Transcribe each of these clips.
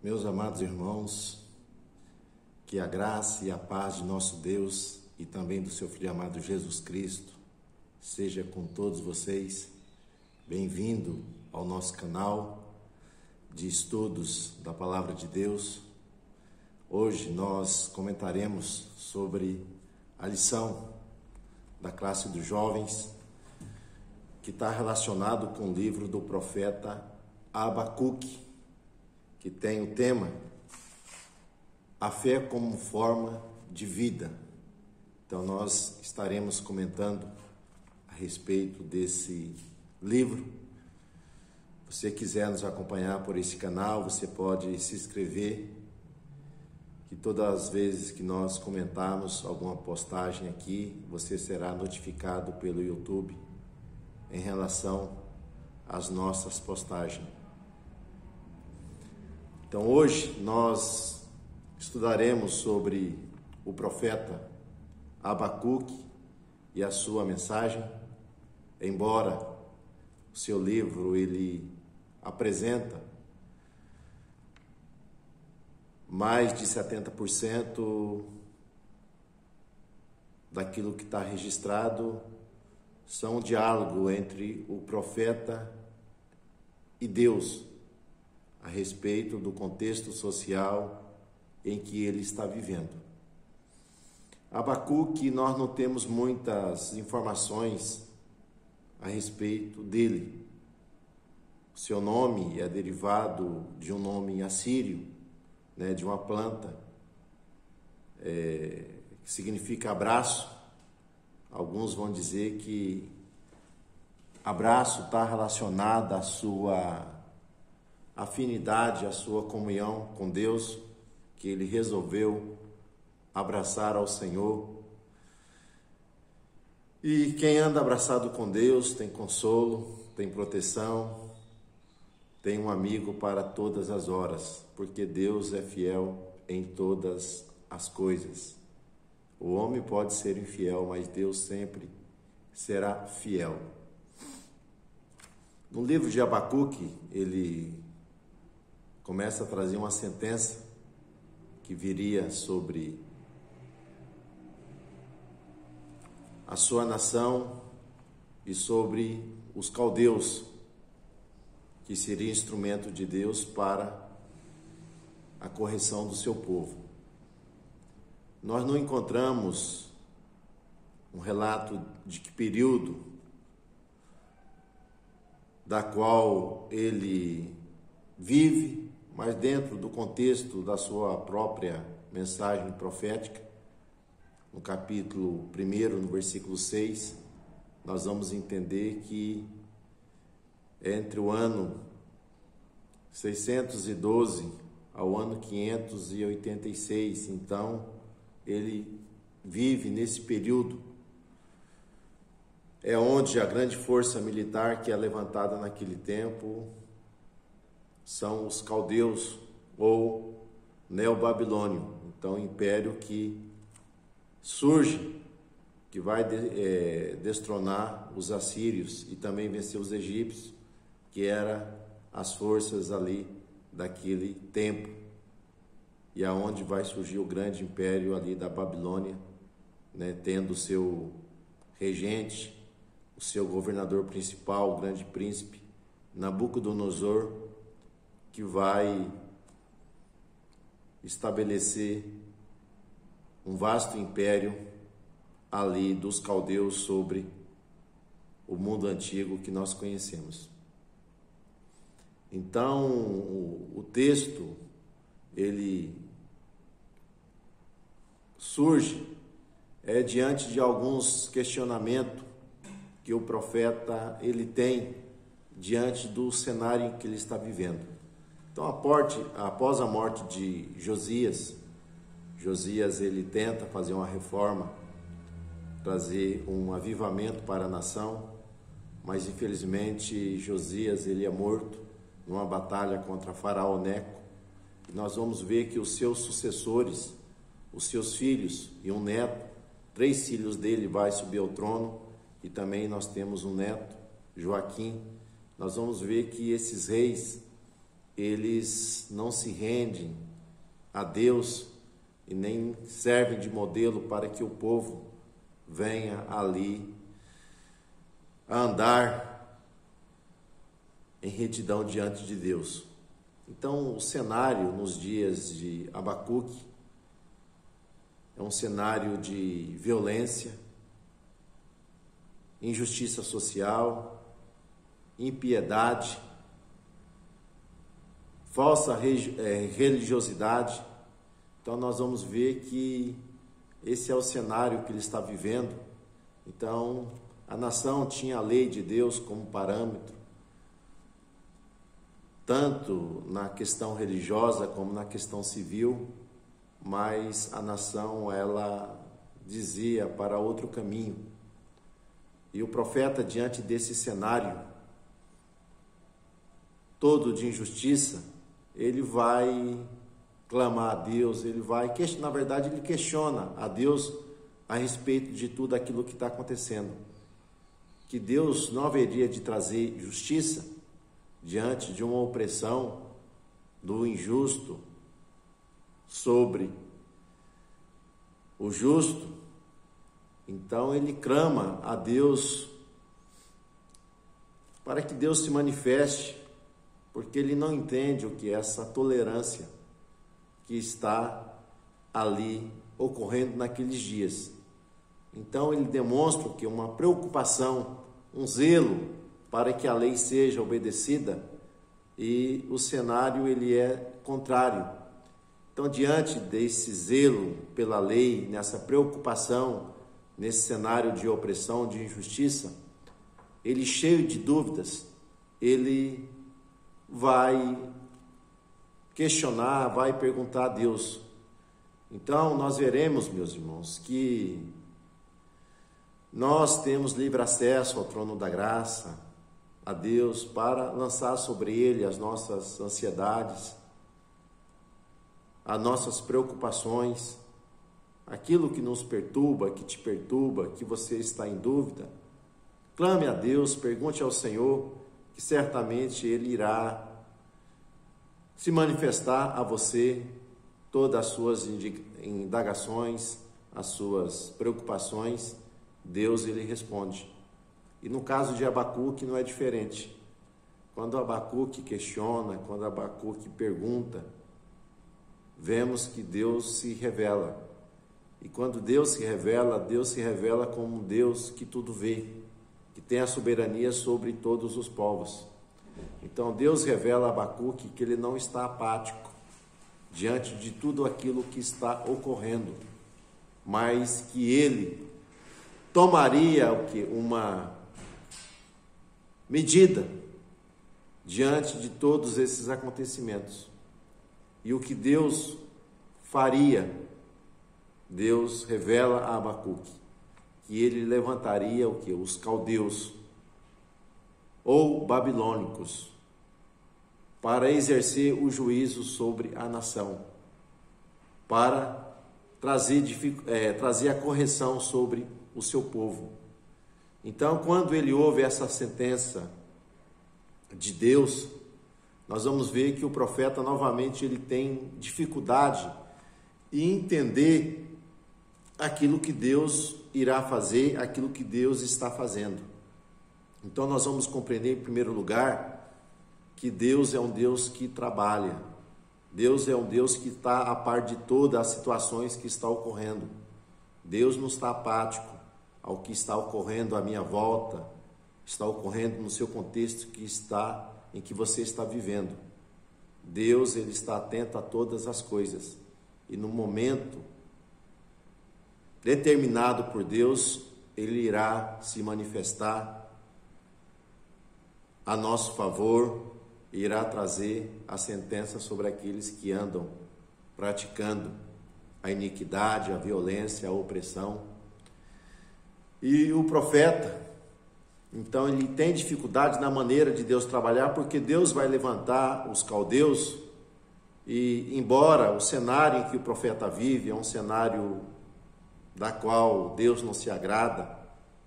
Meus amados irmãos, que a graça e a paz de nosso Deus e também do seu Filho amado Jesus Cristo seja com todos vocês. Bem-vindo ao nosso canal de estudos da Palavra de Deus. Hoje nós comentaremos sobre a lição da classe dos jovens que está relacionado com o livro do profeta Abacuque, que tem o tema A Fé como Forma de Vida. Então nós estaremos comentando a respeito desse livro. Se você quiser nos acompanhar por esse canal, você pode se inscrever, que todas as vezes que nós comentarmos alguma postagem aqui, você será notificado pelo YouTube em relação às nossas postagens. Então hoje nós estudaremos sobre o profeta Abacuque e a sua mensagem. Embora o seu livro ele apresenta mais de 70% daquilo que está registrado são um diálogo entre o profeta e Deus a respeito do contexto social em que ele está vivendo. Abacuque, nós não temos muitas informações a respeito dele. O seu nome é derivado de um nome assírio, de uma planta, que significa abraço. Alguns vão dizer que abraço está relacionado à sua afinidade, à sua comunhão com Deus, que ele resolveu abraçar ao Senhor. E quem anda abraçado com Deus tem consolo, tem proteção, tem um amigo para todas as horas, porque Deus é fiel em todas as coisas. O homem pode ser infiel, mas Deus sempre será fiel. No livro de Abacuque, ele começa a trazer uma sentença que viria sobre a sua nação e sobre os caldeus, que seria instrumento de Deus para a correção do seu povo. Nós não encontramos um relato de que período da qual ele vive, mas dentro do contexto da sua própria mensagem profética, no capítulo 1, no versículo 6, nós vamos entender que entre o ano 612 ao ano 586, então, ele vive nesse período, é onde a grande força militar que é levantada naquele tempo são os caldeus ou neobabilônio. Então, o império que surge, que vai destronar os assírios e também vencer os egípcios, que eram as forças ali daquele tempo, e aonde vai surgir o grande império ali da Babilônia, tendo o seu regente, o seu governador principal, o grande príncipe Nabucodonosor, que vai estabelecer um vasto império ali dos caldeus sobre o mundo antigo que nós conhecemos. Então, o texto, ele surge diante de alguns questionamentos que o profeta ele tem diante do cenário em que ele está vivendo. Então, após a morte de Josias ele tenta fazer uma reforma, trazer um avivamento para a nação, mas infelizmente Josias ele é morto numa batalha contra Faraó Neco. E nós vamos ver que os seus sucessores, os seus filhos e um neto, 3 filhos dele vai subir ao trono, e também nós temos um neto, Joaquim. Nós vamos ver que esses reis eles não se rendem a Deus e nem servem de modelo para que o povo venha ali a andar em retidão diante de Deus. Então, o cenário nos dias de Abacuque é um cenário de violência, injustiça social, impiedade, falsa religiosidade. Então nós vamos ver que esse é o cenário que ele está vivendo. Então a nação tinha a lei de Deus como parâmetro, tanto na questão religiosa como na questão civil, mas a nação, ela dizia para outro caminho. E o profeta, diante desse cenário todo de injustiça, ele vai clamar a Deus, ele questiona a Deus a respeito de tudo aquilo que está acontecendo. Que Deus não haveria de trazer justiça diante de uma opressão do injusto sobre o justo. Então ele clama a Deus para que Deus se manifeste, porque ele não entende o que é essa tolerância que está ali ocorrendo naqueles dias. Então ele demonstra que uma preocupação, um zelo para que a lei seja obedecida, e o cenário ele é contrário. Então, diante desse zelo pela lei, nessa preocupação, nesse cenário de opressão, de injustiça, ele, cheio de dúvidas, ele vai questionar, vai perguntar a Deus. Então nós veremos, meus irmãos, que nós temos livre acesso ao trono da graça, a Deus, para lançar sobre Ele as nossas ansiedades, as nossas preocupações, aquilo que nos perturba, que te perturba, que você está em dúvida. Clame a Deus, pergunte ao Senhor, que certamente Ele irá se manifestar a você todas as suas indagações, as suas preocupações. Deus, Ele responde. E no caso de Abacuque não é diferente. Quando Abacuque questiona, quando Abacuque pergunta, vemos que Deus se revela. E quando Deus se revela como um Deus que tudo vê, que tem a soberania sobre todos os povos. Então Deus revela a Abacuque que ele não está apático diante de tudo aquilo que está ocorrendo, mas que ele tomaria uma medida diante de todos esses acontecimentos. E o que Deus faria, Deus revela a Abacuque que ele levantaria os caldeus ou babilônicos para exercer o juízo sobre a nação, para trazer a correção sobre o seu povo. Então, quando ele ouve essa sentença de Deus, nós vamos ver que o profeta novamente ele tem dificuldade em entender aquilo que Deus irá fazer, aquilo que Deus está fazendo. Então nós vamos compreender em primeiro lugar que Deus é um Deus que trabalha. Deus é um Deus que está a par de todas as situações que estão ocorrendo. Deus não está apático ao que está ocorrendo à minha volta, está ocorrendo no seu contexto em que você está vivendo. Deus, ele está atento a todas as coisas. E no momento determinado por Deus, ele irá se manifestar a nosso favor e irá trazer a sentença sobre aqueles que andam praticando a iniquidade, a violência, a opressão. E o profeta, então, ele tem dificuldade na maneira de Deus trabalhar, porque Deus vai levantar os caldeus, e embora o cenário em que o profeta vive é um cenário da qual Deus não se agrada,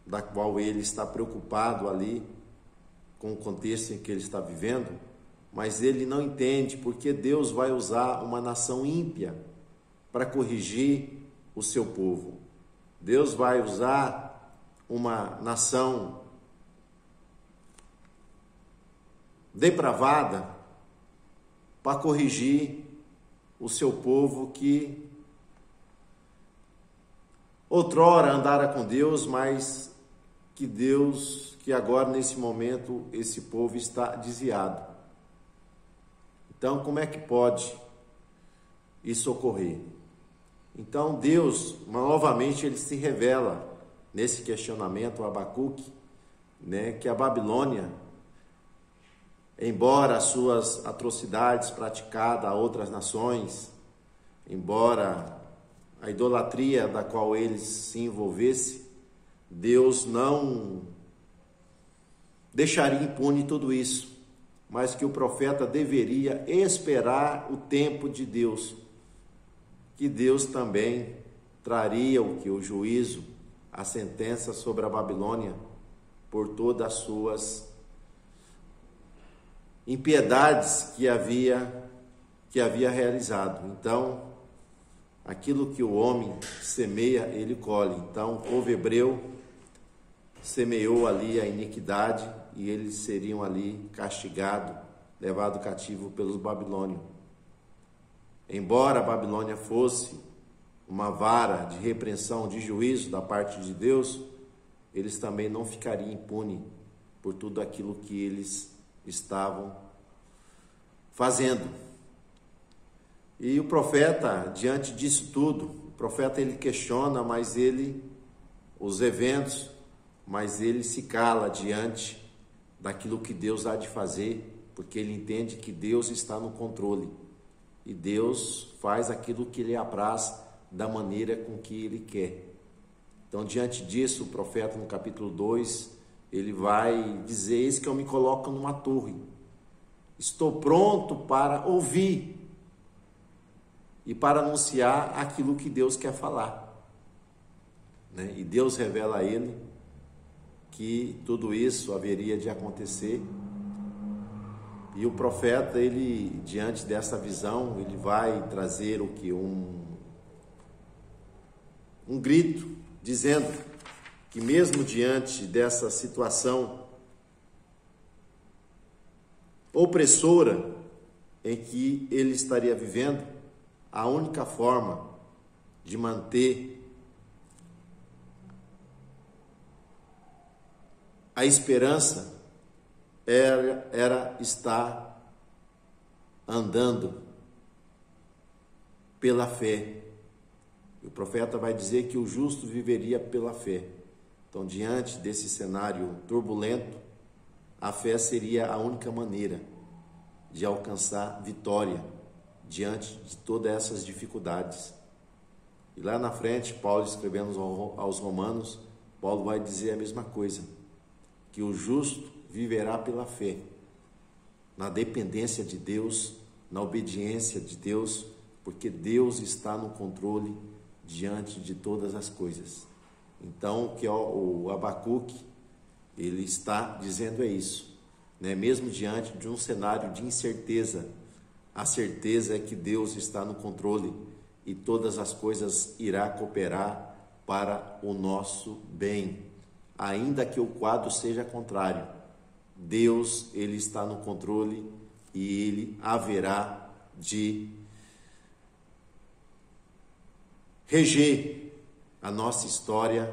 da qual ele está preocupado ali com o contexto em que ele está vivendo, mas ele não entende porque Deus vai usar uma nação ímpia para corrigir o seu povo. Deus vai usar uma nação depravada para corrigir o seu povo que outrora andara com Deus, mas que agora nesse momento esse povo está desviado. Então, como é que pode isso ocorrer? Então, Deus, novamente, ele se revela nesse questionamento, Abacuque, que a Babilônia, embora as suas atrocidades praticadas a outras nações, embora a idolatria da qual eles se envolvessem, Deus não deixaria impune tudo isso, mas que o profeta deveria esperar o tempo de Deus, que Deus também traria o juízo, a sentença sobre a Babilônia por todas as suas impiedades que havia realizado. Então, aquilo que o homem semeia, ele colhe. Então, o povo hebreu semeou ali a iniquidade e eles seriam ali castigados, levados cativo pelos babilônios. Embora a Babilônia fosse uma vara de repreensão, de juízo da parte de Deus, eles também não ficariam impunes por tudo aquilo que eles estavam fazendo. E o profeta, diante disso tudo, o profeta ele questiona, os eventos, mas ele se cala diante daquilo que Deus há de fazer, porque ele entende que Deus está no controle. E Deus faz aquilo que lhe apraz da maneira com que ele quer. Então, diante disso, o profeta no capítulo 2, ele vai dizer: eis que eu me coloco numa torre, estou pronto para ouvir e para anunciar aquilo que Deus quer falar. E Deus revela a ele que tudo isso haveria de acontecer. E o profeta, ele, diante dessa visão, ele vai trazer um grito, dizendo que mesmo diante dessa situação opressora em que ele estaria vivendo, a única forma de manter a esperança era estar andando pela fé. E o profeta vai dizer que o justo viveria pela fé. Então, diante desse cenário turbulento, a fé seria a única maneira de alcançar vitória diante de todas essas dificuldades. E lá na frente, Paulo, escrevendo aos Romanos, Paulo vai dizer a mesma coisa, que o justo viverá pela fé, na dependência de Deus, na obediência de Deus, porque Deus está no controle diante de todas as coisas. Então, o que o Abacuque, ele está dizendo é isso, mesmo diante de um cenário de incerteza, a certeza é que Deus está no controle e todas as coisas irá cooperar para o nosso bem, ainda que o quadro seja contrário. Deus, ele está no controle e ele haverá de reger a nossa história,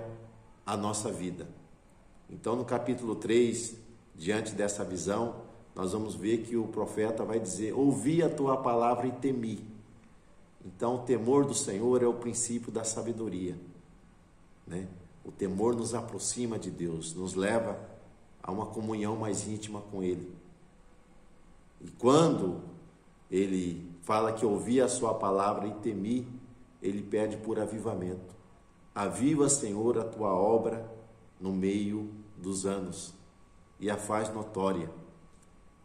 a nossa vida. Então, no capítulo 3, diante dessa visão, nós vamos ver que o profeta vai dizer: ouvi a tua palavra e temi. Então, o temor do Senhor é o princípio da sabedoria, O temor nos aproxima de Deus, nos leva a uma comunhão mais íntima com Ele. E quando ele fala que ouvi a sua palavra e temi, ele pede por avivamento. Aviva, Senhor, a tua obra no meio dos anos e a faz notória.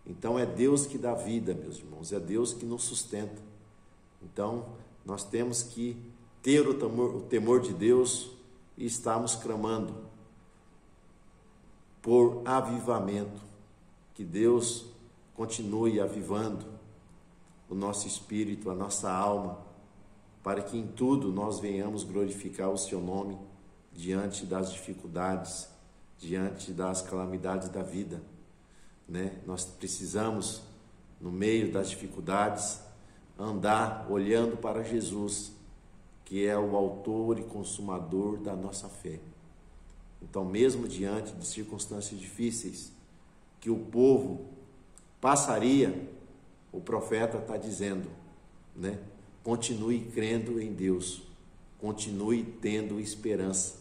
Então é Deus que dá vida, meus irmãos, é Deus que nos sustenta. Então nós temos que ter o temor de Deus e estarmos clamando por avivamento, que Deus continue avivando o nosso espírito, a nossa alma, para que em tudo nós venhamos glorificar o seu nome diante das dificuldades, diante das calamidades da vida, né? Nós precisamos, no meio das dificuldades, andar olhando para Jesus, que é o autor e consumador da nossa fé. Então, mesmo diante de circunstâncias difíceis, que o povo passaria, o profeta está dizendo, né? Continue crendo em Deus, continue tendo esperança,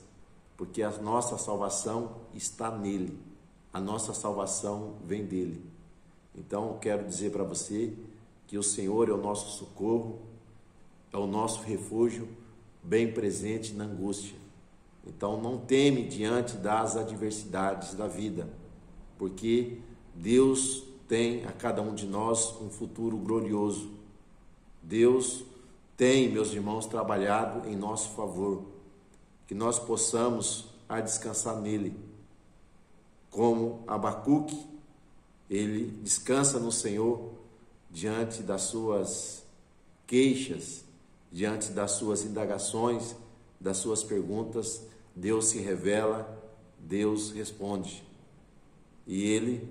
porque a nossa salvação está nele, a nossa salvação vem dele. Então, quero dizer para você que o Senhor é o nosso socorro, é o nosso refúgio, bem presente na angústia. Então, não teme diante das adversidades da vida, porque Deus tem a cada um de nós um futuro glorioso. Deus tem, meus irmãos, trabalhado em nosso favor, que nós possamos descansar nele. Como Abacuque, ele descansa no Senhor diante das suas queixas, diante das suas indagações, das suas perguntas. Deus se revela, Deus responde. E ele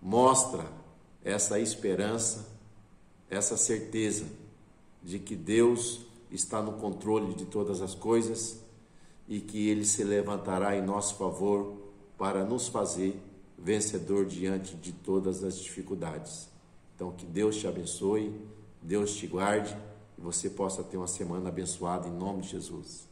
mostra essa esperança, essa certeza de que Deus está no controle de todas as coisas e que ele se levantará em nosso favor para nos fazer vencedor diante de todas as dificuldades. Então, que Deus te abençoe, Deus te guarde e você possa ter uma semana abençoada em nome de Jesus.